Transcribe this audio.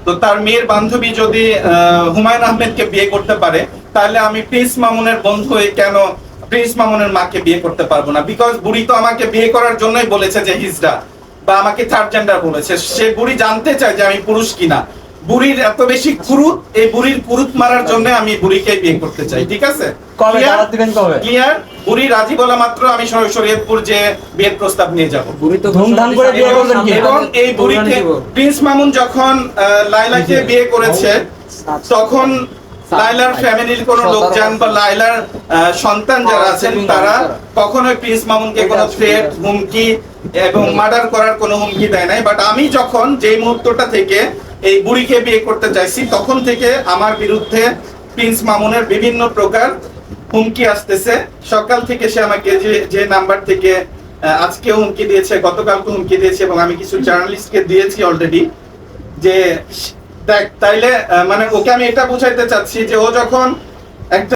তো তার মেয়ের বান্ধবী যদি হুমায়ুন আহমেদকে বিয়ে করতে পারে, তাহলে আমি প্রিন্স মামুনের বন্ধু হয়ে কেন প্রিন্স মামুনের মাকে বিয়ে করতে পারবো না? বিকজ বুড়ি তো আমাকে বিয়ে করার জন্যই বলেছে যে হিজড়া, বা আমাকে থার্ড জেন্ডার বলেছে। সে বুড়ি জানতে চায় যে আমি পুরুষ কিনা। বুড়ির এত বেশি কুরুত, এই বুড়ির কুরুত মারার জন্য আমি বুড়িকে বিয়ে করতে চাই। ঠিক আছে? ক্লিয়ার? বুড়ি রাজি বলা মাত্র আমি শরীয়তপুর যে বিয়ের প্রস্তাব নিয়ে যাব। বুড়ি তো ধুমধাম করে বিয়ে করবেন কি? এবং এই বুড়িকে প্রিন্স মামুন যখন লাইলাকে বিয়ে করেছে, তখন লাইলার ফ্যামিলির কোন লোকজন বা লাইলার সন্তান যারা আছেন তারা কখনোই প্রিন্স মামুনকে কোনো থ্রেট, হুমকি এবং মার্ডার করার কোনো হুমকি দেয় নাই। বাট আমি যখন যেই মুহূর্তটা থেকে এই বুড়িকে বিয়ে করতে চাইছি, তখন থেকে আমার বিরুদ্ধে প্রিন্স মামুনের বিভিন্ন প্রকার হুমকি আসতেছে। সকাল থেকে সে আমাকে যে নাম্বার থেকে আজকে হুমকি দিয়েছে, গতকালকে হুমকি দিয়েছে, এবং আমি কিছু জার্নালিস্টকে দিয়েছি অলরেডি, যে দেখ তাইলে মানে ওকে আমি এটা বুঝাইতে চাচ্ছি যে ও যখন একটা